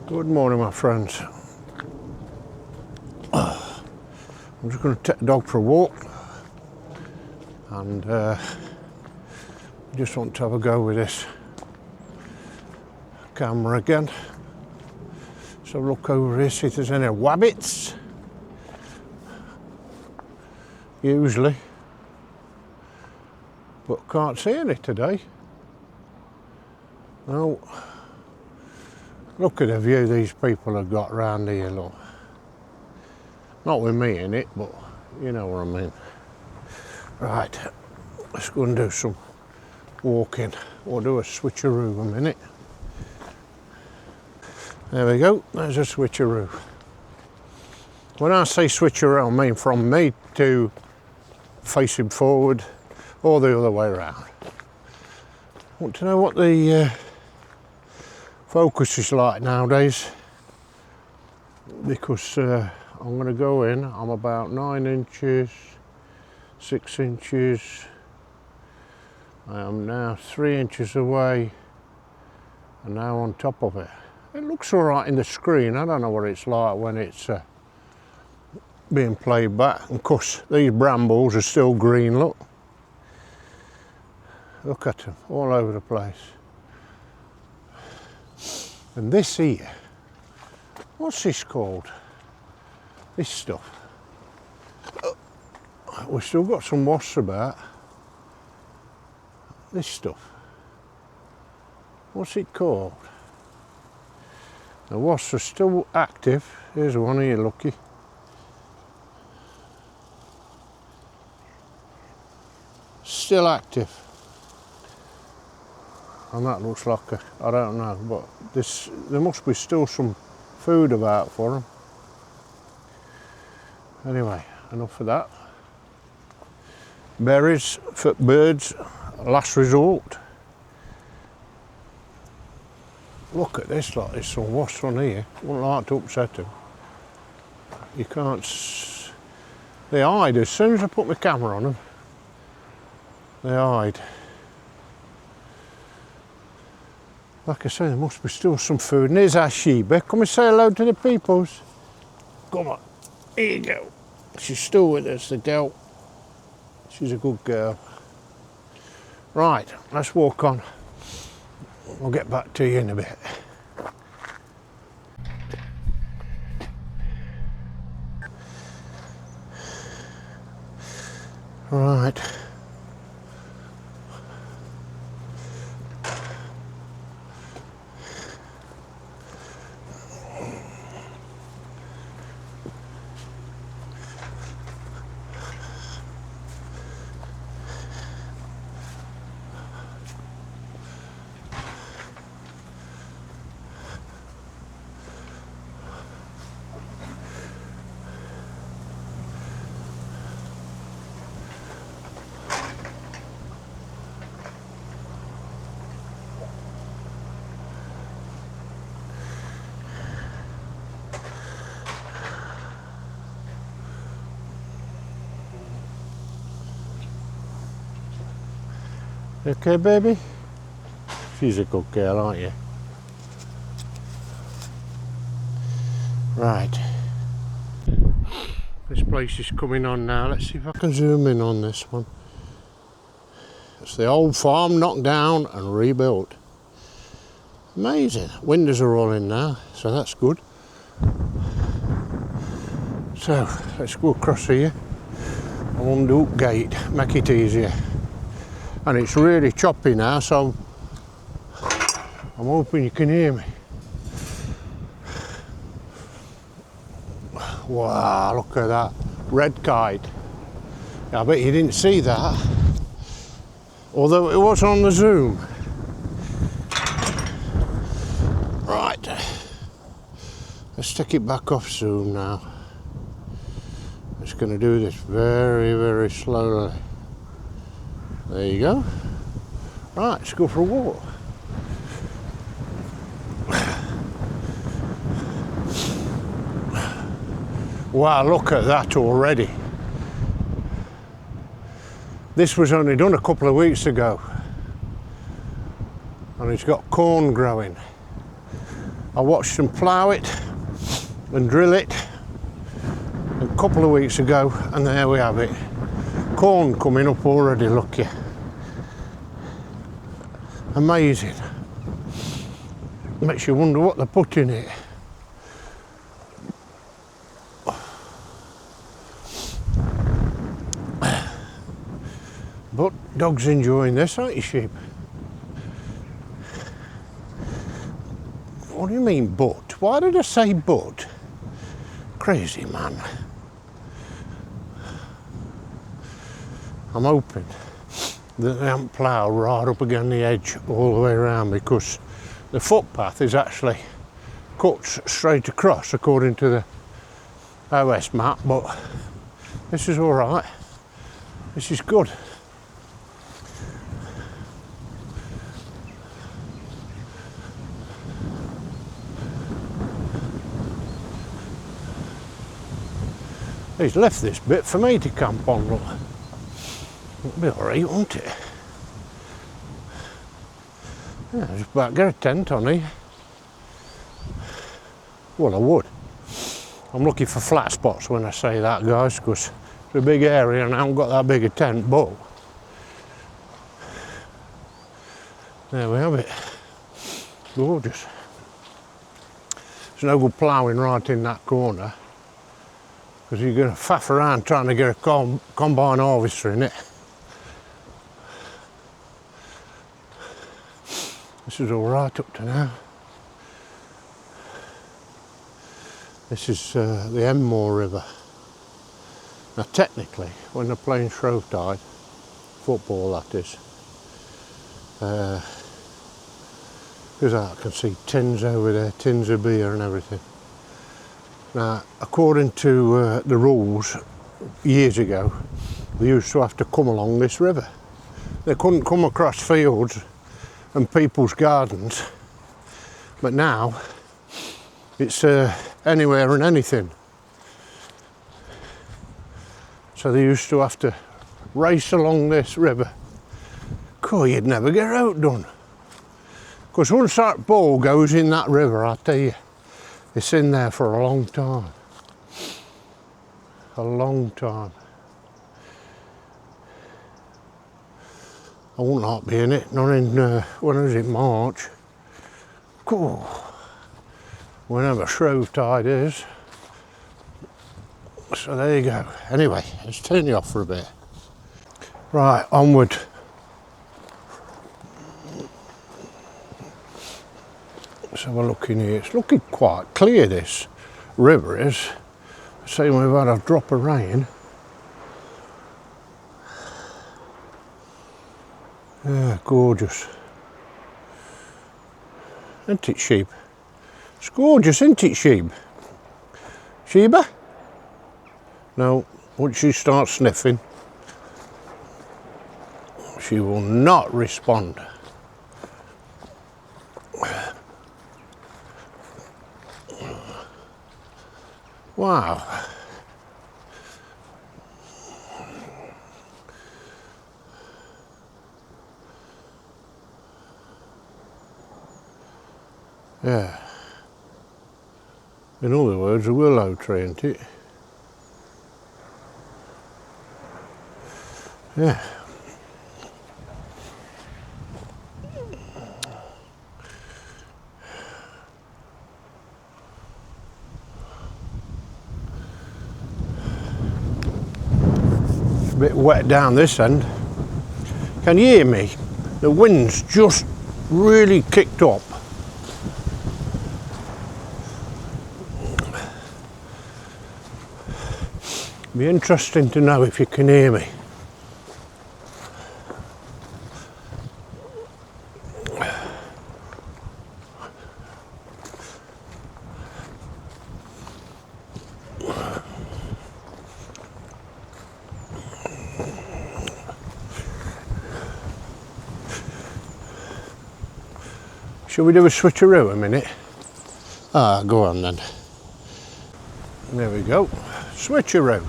Good morning, my friends. I'm just going to take the dog for a walk and just want to have a go with this camera again. So look over here, see if there's any wabbits. Usually, but can't see any today. No. Look at the view these people have got round here, look. Not with me in it, but you know what I mean. Right, let's go and do some walking. We'll do a switcheroo a minute. There we go, there's a switcheroo. When I say switcheroo, I mean from me to facing forward or the other way around. Want to know what the focus is like nowadays, because I'm going to go in, I'm about 9 inches, 6 inches, I am now 3 inches away and now on top of it. It looks alright in the screen, I don't know what it's like when it's being played back. And of course these brambles are still green, look. Look at them, all over the place. And this here, what's this called? This stuff. We've still got some wasps about. This stuff. What's it called? The wasps are still active. Here's one here, lucky. Still active. And that looks like a, I don't know, but there must be still some food about for them. Anyway, enough of that. Berries for birds, last resort. Look at this, like there's some wasps on here. Wouldn't like to upset them. You can't, they hide as soon as I put my camera on them. They hide. Like I say, there must be still some food. And here's our Sheba. Come and say hello to the peoples. Come on, here you go. She's still with us, the girl. She's a good girl. Right, let's walk on. I'll get back to you in a bit. Right. Okay, baby? She's a good girl, aren't you? Right. This place is coming on now. Let's see if I can zoom in on this one. It's the old farm knocked down and rebuilt. Amazing. Windows are all in now, so that's good. So, let's go across here. I won't do gate, make it easier. And it's really choppy now, so I'm hoping you can hear me. Wow, look at that red kite. I bet you didn't see that, although it was on the zoom. Right, let's take it back off zoom now. Just going to do this very, very slowly. There you go. Right, let's go for a walk. Wow, look at that already. This was only done a couple of weeks ago. And it's got corn growing. I watched them plough it and drill it a couple of weeks ago, and there we have it. Corn coming up already, look you. Amazing. Makes you wonder what they put in it. But dog's enjoying this, aren't you, sheep? What do you mean, but? Why did I say but? Crazy man. I'm hoping that they haven't ploughed right up against the edge all the way around, because the footpath is actually cut straight across according to the OS map, but this is all right. This is good. He's left this bit for me to camp on, look. It'll be alright, won't it? Yeah, just about get a tent on here. Well, I would. I'm looking for flat spots when I say that, guys, because it's a big area and I haven't got that big a tent, but there we have it. Gorgeous. There's no good ploughing right in that corner, because you're going to faff around trying to get a combine harvester in it. This is all right up to now. This is the Enmore River. Now technically, when they're playing Shrovetide, football that is, because I can see tins over there, tins of beer and everything. Now, according to the rules, years ago, they used to have to come along this river. They couldn't come across fields and people's gardens, but now it's anywhere and anything. So they used to have to race along this river. Cool, you'd never get outdone. Because once that ball goes in that river, I tell you, it's in there for a long time. A long time. I won't not be in it, not in, when is it, March? Cool. Whenever Shrovetide is. So there you go. Anyway, let's turn you off for a bit. Right, onward. Let's have a look in here. It's looking quite clear, this river is. Saying we've had a drop of rain. Yeah, gorgeous. Isn't it, sheep? It's gorgeous, isn't it, sheep? Sheba? No, once she starts sniffing, she will not respond. Wow. Yeah. In other words, a willow tree, isn't it? Yeah. It's a bit wet down this end. Can you hear me? The wind's just really kicked up. Be interesting to know if you can hear me. Shall we do a switcheroo a minute? Ah, go on then. There we go. Switcheroo.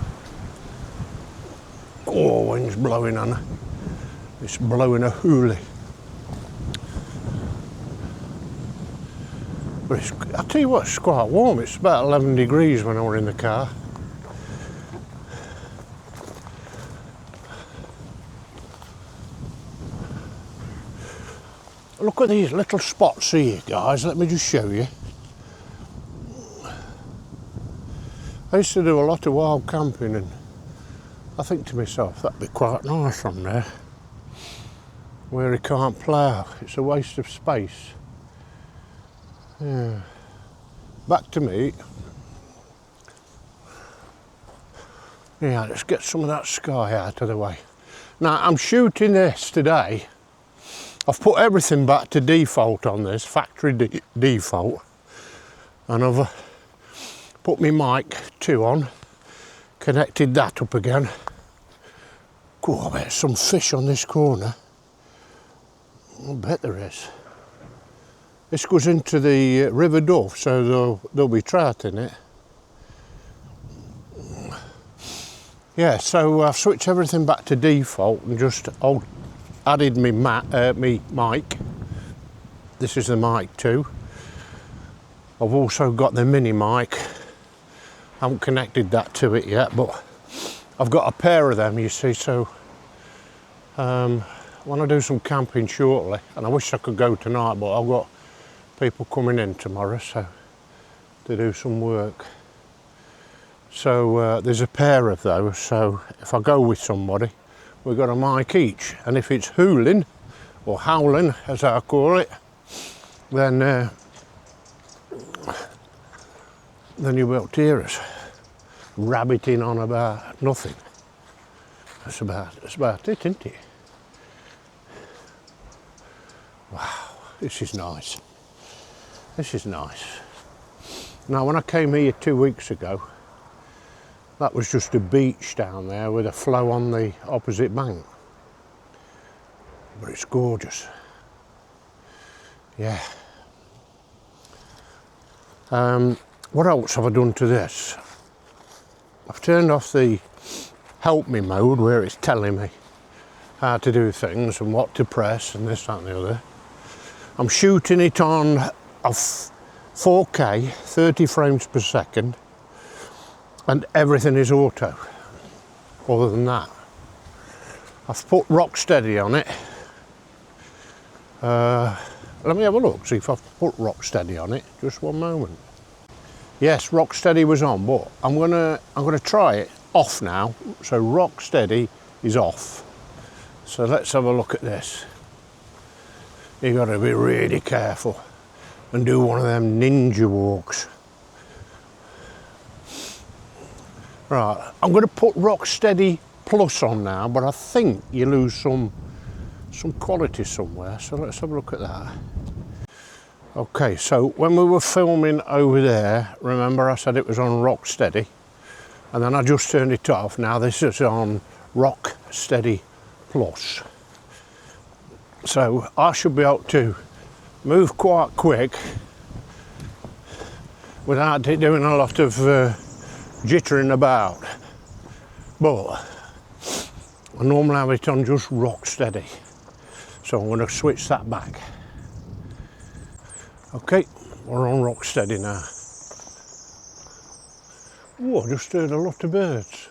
Oh, wind's blowing on her. It's blowing a hoolie. But I'll tell you what, it's quite warm. It's about 11 degrees when I were in the car. Look at these little spots here, guys. Let me just show you. I used to do a lot of wild camping, and I think to myself, that'd be quite nice on there, where he can't plough. It's a waste of space. Yeah. Back to me. Yeah, let's get some of that sky out of the way. Now, I'm shooting this today. I've put everything back to default on this, factory default. And I've put my mic 2 on, connected that up again. Cool, I bet there's some fish on this corner. I bet there is. This goes into the River Dove, so there'll be trout in it. Yeah, so I've switched everything back to default and just added me mic. This is the mic 2. I've also got the mini mic. I haven't connected that to it yet, but I've got a pair of them, you see, so when I do some camping shortly, and I wish I could go tonight, but I've got people coming in tomorrow, so to do some work. So there's a pair of those, so if I go with somebody, we've got a mic each, and if it's hooling, or howling as I call it, then you won't hear us rabbiting on about nothing. That's about it, isn't it? Wow, this is nice. This is nice. Now, when I came here 2 weeks ago, that was just a beach down there with a flow on the opposite bank. But it's gorgeous. Yeah. What else have I done to this? I've turned off the help me mode where it's telling me how to do things and what to press and this, that and the other. I'm shooting it on a 4K, 30 frames per second, and everything is auto. Other than that, I've put Rocksteady on it. Let me have a look, see if I've put Rocksteady on it. Just one moment. Yes, Rocksteady was on, but I'm gonna try it off now. So Rocksteady is off. So let's have a look at this. You got to be really careful and do one of them ninja walks. Right, I'm going to put Rocksteady Plus on now, but I think you lose some quality somewhere. So let's have a look at that. Okay, so when we were filming over there, remember I said it was on Rocksteady, and then I just turned it off. Now this is on Rocksteady Plus. So I should be able to move quite quick without it doing a lot of jittering about. But I normally have it on just Rocksteady. So I'm going to switch that back. Okay, we're on Rocksteady now. Oh, I just heard a lot of birds.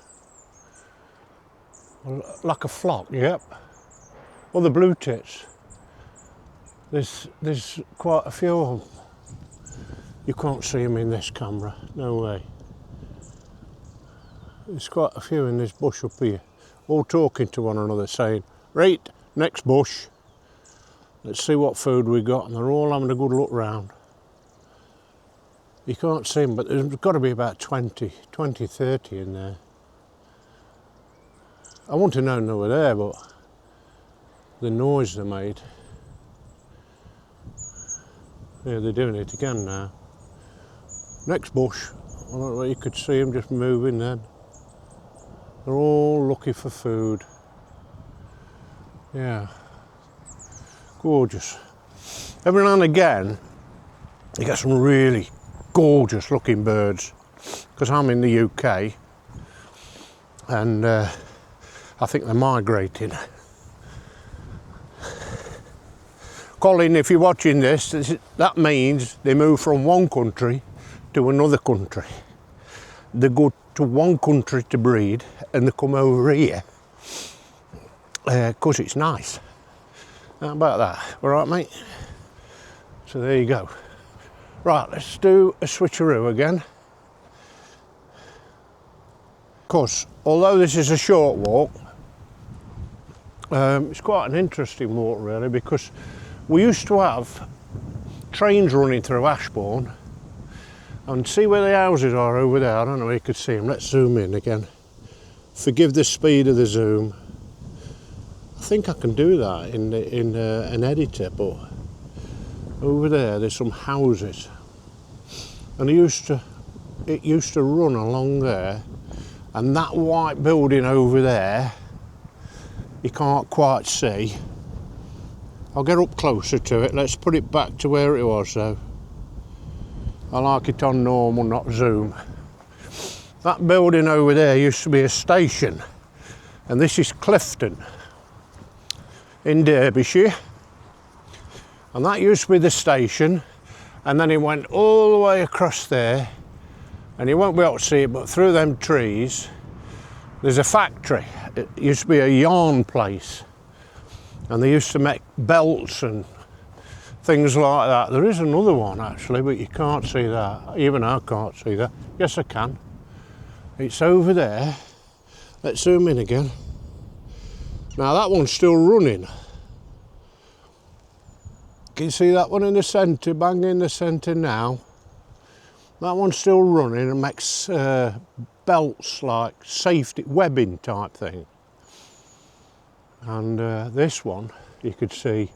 Like a flock, yep. Well, the blue tits. There's quite a few of them. You can't see them in this camera, no way. There's quite a few in this bush up here, all talking to one another, saying, right, next bush. Let's see what food we got, and they're all having a good look round. You can't see them, but there's got to be about 20, 30 in there. I wouldn't have known they were there, but the noise they made. Yeah, they're doing it again now. Next bush, I don't know, you could see them just moving then. They're all looking for food. Yeah. Gorgeous. Every now and again, you get some really gorgeous looking birds, because I'm in the UK, and I think they're migrating. Colin, if you're watching this, that means they move from one country to another country. They go to one country to breed and they come over here because it's nice. How about that? All right, mate? So there you go. Right, let's do a switcheroo again. Of course, although this is a short walk, it's quite an interesting walk really, because we used to have trains running through Ashbourne, and see where the houses are over there. I don't know if you could see them. Let's zoom in again. Forgive the speed of the zoom. I think I can do that in an editor, but over there's some houses, and it used to run along there, and that white building over there you can't quite see. I'll get up closer to it. Let's put it back to where it was though. I like it on normal, not zoom. That building over there used to be a station, and this is Clifton in Derbyshire, and that used to be the station, and then it went all the way across there, and you won't be able to see it, but through them trees there's a factory. It used to be a yarn place, and they used to make belts and things like that. There is another one actually, but you can't see that. Even I can't see that. Yes, I can. It's over there. Let's zoom in again. Now that one's still running. Can you see that one in the centre, bang in the centre now? That one's still running and makes belts like safety webbing type thing. And this one you could see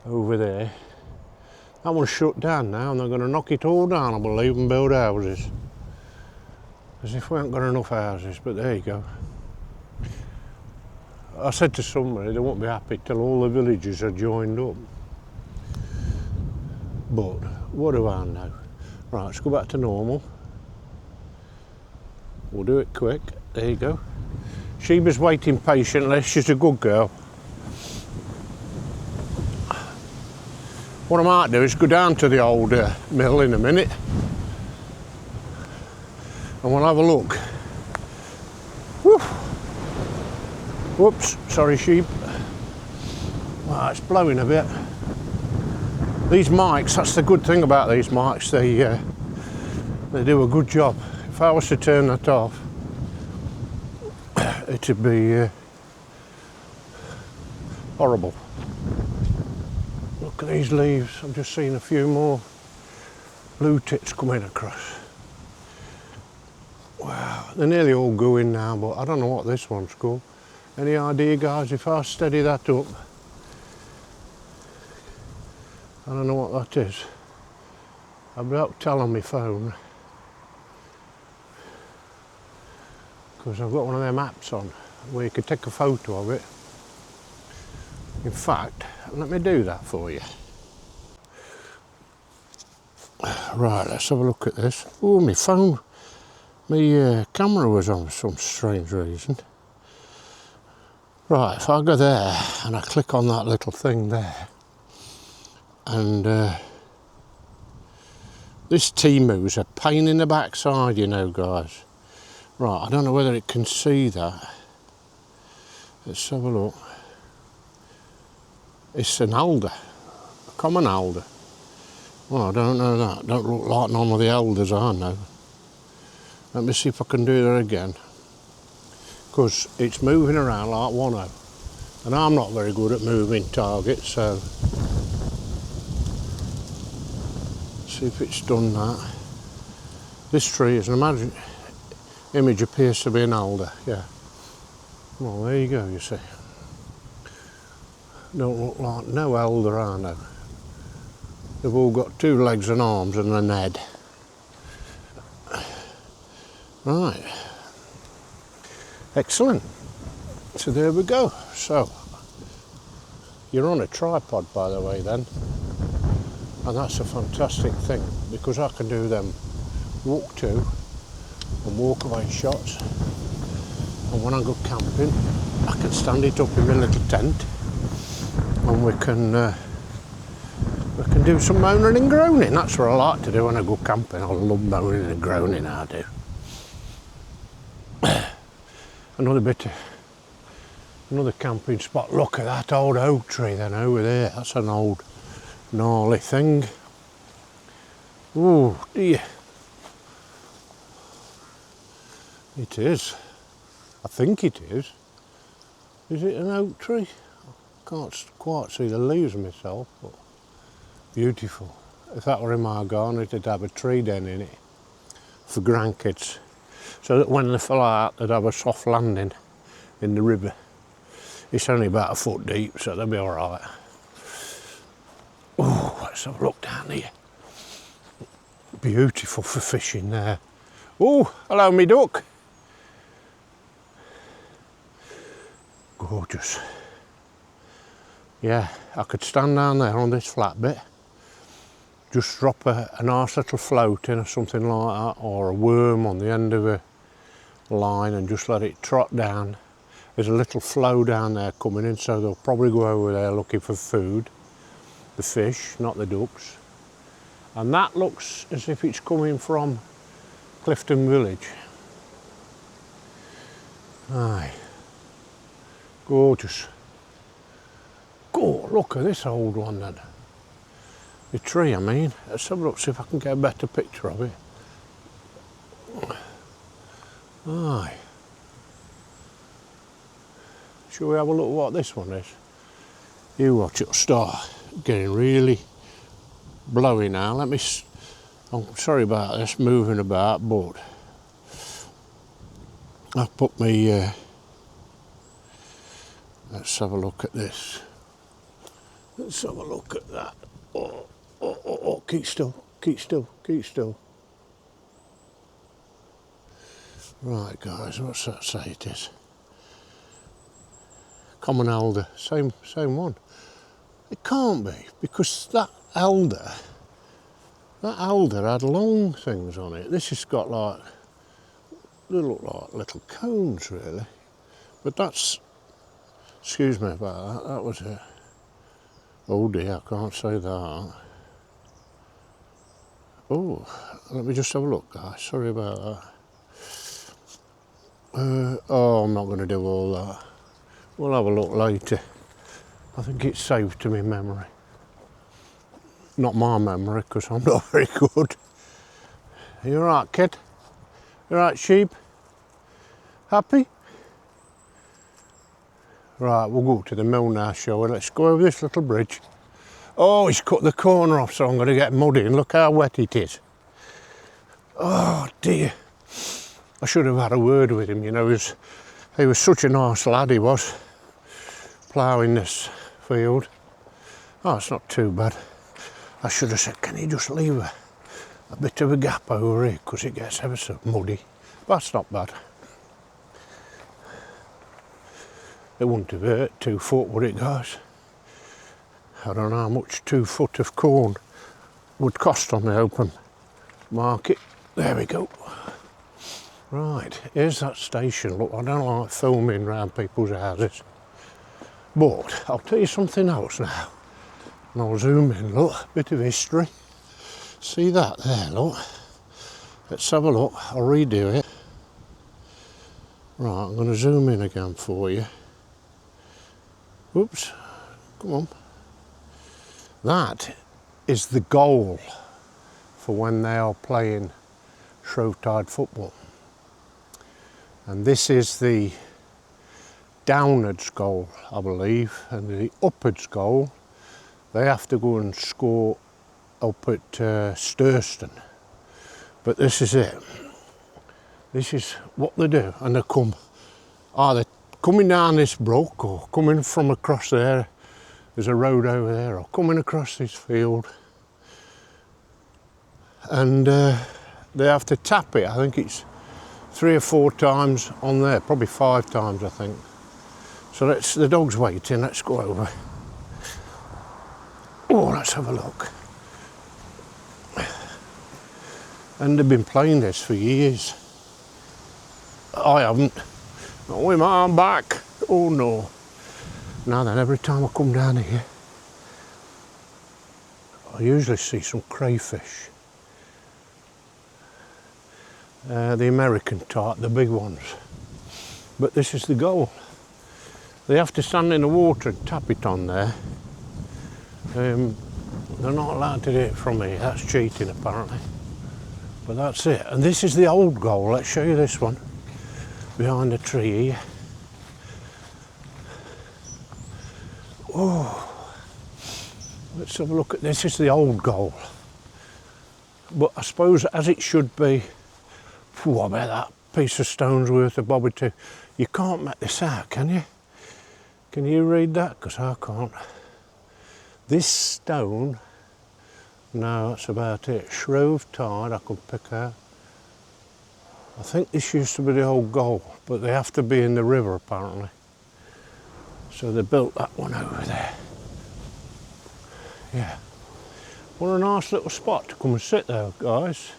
over there. That one's shut down now, and they're going to knock it all down, I believe, and build houses. As if we haven't got enough houses, but there you go. I said to somebody they won't be happy till all the villages are joined up. But what do I know? Right, let's go back to normal. We'll do it quick. There you go. Sheba's waiting patiently. She's a good girl. What I might do is go down to the old mill in a minute, and we'll have a look. Woo. Whoops, sorry sheep. Wow, it's blowing a bit. These mics, that's the good thing about these mics, they do a good job. If I was to turn that off, it'd be horrible. Look at these leaves. I've just seen a few more blue tits coming across. Wow, they're nearly all going now, but I don't know what this one's called. Any idea, guys? If I steady that up, I don't know what that is. I'll be able to tell on my phone, because I've got one of them apps on where you can take a photo of it. In fact, let me do that for you. Right, let's have a look at this. Oh, my phone, my camera was on for some strange reason. Right, if I go there and I click on that little thing there, and this Temu's a pain in the backside, you know, guys. Right, I don't know whether it can see that. Let's have a look. It's an alder, a common alder. Well, I don't know that. Don't look like none of the alders I know. Let me see if I can do that again. Because it's moving around like one-o. And I'm not very good at moving targets, so see if it's done that. This tree is an image appears to be an alder, yeah. Well, there you go, you see. Don't look like no elder, I know. They've all got 2 legs and arms and an head. Right. Excellent. So there we go. So, you're on a tripod, by the way, then. And that's a fantastic thing, because I can do them walk to and walk away shots. And when I go camping, I can stand it up in my little tent, and we can we can do some moaning and groaning. That's what I like to do when I go camping. I love moaning and groaning, I do. Another camping spot. Look at that old oak tree then over there. That's an old gnarly thing. Oh dear. It is. I think it is. Is it an oak tree? I can't quite see the leaves myself, but beautiful. If that were in my garden, it'd have a tree den in it for grandkids, so that when they fell out, they'd have a soft landing in the river. It's only about a foot deep, so they'll be all right. Oh, let's have a look down here. Beautiful for fishing there. Oh, hello, me duck. Gorgeous. Yeah, I could stand down there on this flat bit, just drop a nice little float in or something like that, or a worm on the end of a line and just let it trot down. There's a little flow down there coming in, so they'll probably go over there looking for food. The fish, not the ducks. And that looks as if it's coming from Clifton village. Aye. Gorgeous. Oh, look at this old one then. The tree, I mean. Let's have a look, see if I can get a better picture of it. Aye. Shall we have a look at what this one is? You watch, it'll start getting really blowy now. I'm sorry about this moving about, but I've put me, let's have a look at this. Let's have a look at that. Oh, keep still, keep still, keep still. Right guys, what's that say it is? Common elder, same one. It can't be, because that elder had long things on it. This has got like, they look like little cones really. But that's, excuse me about that, that was it. Oh dear, I can't say that. Oh, let me just have a look guys, sorry about that. Oh, I'm not going to do all that. We'll have a look later. I think it's saved to my memory. Not my memory, because I'm not very good. Are you alright, kid? You alright, sheep? Happy? Right, we'll go to the mill now, shall we? Let's go over this little bridge. Oh, he's cut the corner off, so I'm going to get muddy, and look how wet it is. Oh dear. I should have had a word with him, you know, he was such a nice lad, he was, ploughing this field. Oh, it's not too bad. I should have said, can you just leave a bit of a gap over here, because it gets ever so muddy. That's not bad. It wouldn't have hurt 2 foot, would it, guys? I don't know how much 2 foot of corn would cost on the open market. There we go. Right, here's that station. Look, I don't like filming around people's houses. But I'll tell you something else now. And I'll zoom in, look, bit of history. See that there, look. Let's have a look, I'll redo it. Right, I'm going to zoom in again for you. Whoops, come on. That is the goal for when they are playing Shrovetide football. And this is the downwards goal, I believe, and the upwards goal, they have to go and score up at Sturston. But this is it. This is what they do, and they come either coming down this brook or coming from across there. There's a road over there, or coming across this field, and they have to tap it. I think it's 3 or 4 times on there, probably 5 times I think. So the dog's waiting, let's go over. Oh, let's have a look. And they've been playing this for years. I haven't. Not with my arm back. Oh no. Now then, every time I come down here, I usually see some crayfish. The American type, the big ones. But this is the goal. They have to stand in the water and tap it on there. They're not allowed to do it from here. That's cheating apparently. But that's it. And this is the old goal. Let's show you this one. Behind the tree here. Oh, let's have a look at this. This is the old goal. But I suppose as it should be, I bet that piece of stone's worth a bob or two. You can't make this out, can you? Can you read that? Because I can't. This stone, no, that's about it. Shrove Tide, I could pick out. I think this used to be the old goal, but they have to be in the river apparently. So they built that one over there. Yeah. What a nice little spot to come and sit there, guys.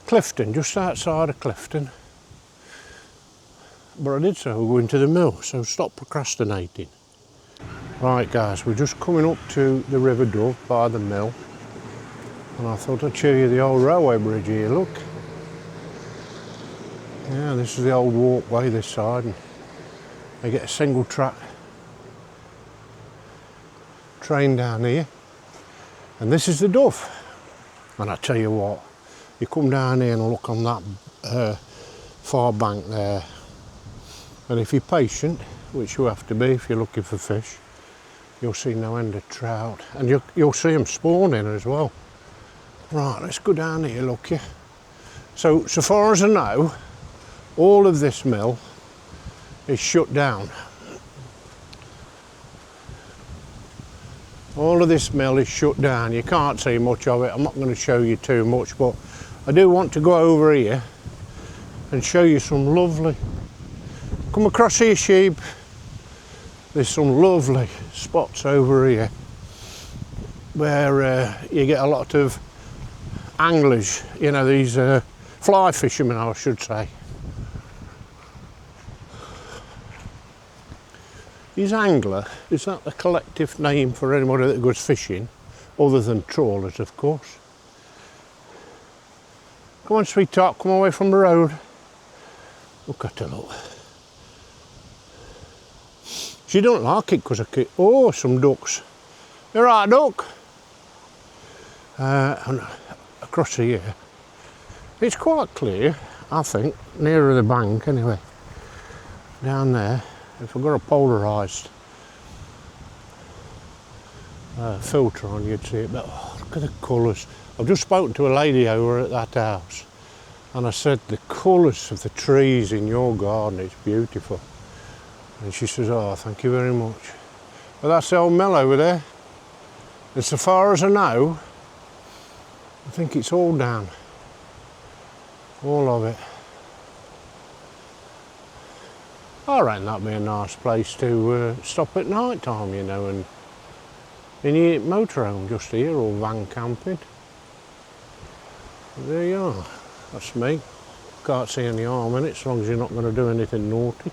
Clifton, just outside of Clifton. But I did say we'll go into the mill, so stop procrastinating. Right guys, we're just coming up to the River Dove by the mill. And I thought I'd show you the old railway bridge here, look. Yeah, this is the old walkway this side. And they get a single track train down here. And this is the Dove. And I tell you what, you come down here and look on that far bank there. And if you're patient, which you have to be if you're looking for fish, you'll see no end of trout. And you'll see them spawning as well. Right, let's go down here, look you. So far as I know, all of this mill is shut down. All of this mill is shut down. You can't see much of it. I'm not going to show you too much, but I do want to go over here and show you some lovely. Come across here, sheep. There's some lovely spots over here where you get a lot of anglers, you know, these fly fishermen, I should say. Is angler, is that the collective name for anybody that goes fishing, other than trawlers, of course? Come on, sweetheart, come away from the road. Look at her, look. She don't like it because I keep, oh, some ducks. You're right, duck. And across here, it's quite clear, I think, nearer the bank anyway. Down there, if I've got a polarised filter on, you'd see it, but oh, look at the colours. I've just spoken to a lady over at that house, and I said, the colours of the trees in your garden, it's beautiful. And she says, oh, thank you very much. Well, that's the old mill over there. And so far as I know, I think it's all down. All of it. I reckon that'd be a nice place to stop at night time, you know, and in your motorhome just here, or van camping. But there you are. That's me. Can't see any harm in it, as long as you're not going to do anything naughty.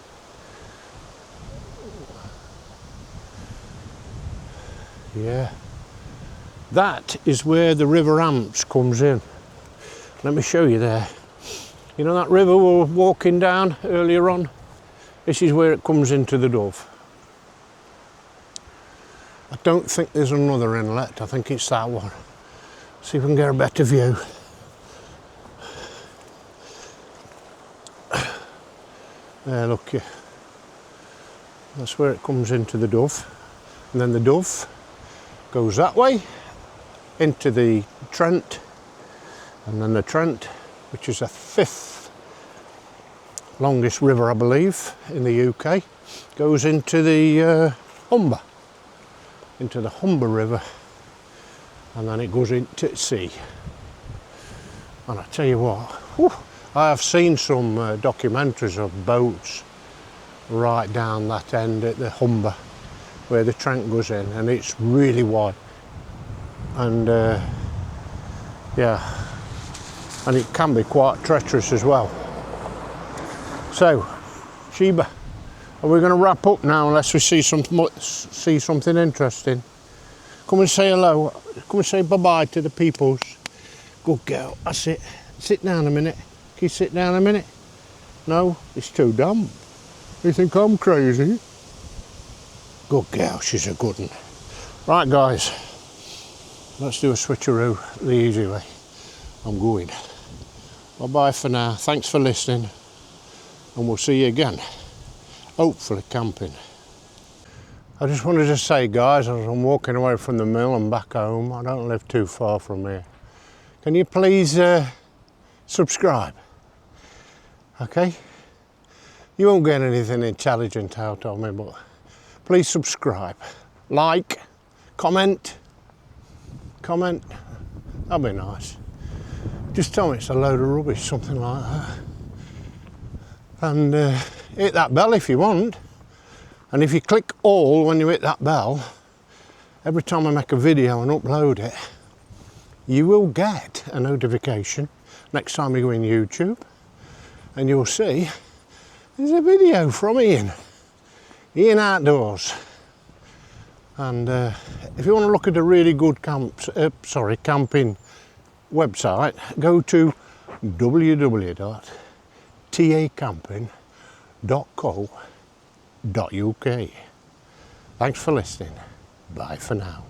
Yeah. That is where the River Amps comes in. Let me show you there. You know that river we were walking down earlier on? This is where it comes into the Dove. I don't think there's another inlet, I think it's that one. See if we can get a better view. There, look you. That's where it comes into the Dove. And then the Dove goes that way into the Trent, and then the Trent, which is the 5th longest river I believe in the UK, goes into the Humber, into the Humber River, and then it goes into sea. And I tell you what, whew, I have seen some documentaries of boats right down that end at the Humber where the Trent goes in, and it's really wide. And yeah, and it can be quite treacherous as well. So, Sheba, are we going to wrap up now unless we see something interesting? Come and say hello. Come and say bye-bye to the peoples. Good girl. That's it. Sit down a minute. Can you sit down a minute? No? It's too dumb. You think I'm crazy? Good girl. She's a good one. Right, guys. Let's do a switcheroo the easy way. I'm going. Bye-bye for now. Thanks for listening. And we'll see you again. Hopefully camping. I just wanted to say, guys, as I'm walking away from the mill and back home, I don't live too far from here. Can you please subscribe? Okay? You won't get anything intelligent out of me, but please subscribe. Like, comment. That'd be nice. Just tell me it's a load of rubbish, something like that. And hit that bell if you want. And if you click all when you hit that bell, every time I make a video and upload it, you will get a notification next time you go in YouTube, and you'll see there's a video from Ian Outdoors. And if you want to look at a really good camping website, go to www.tacamping.co.uk. Thanks for listening. Bye for now.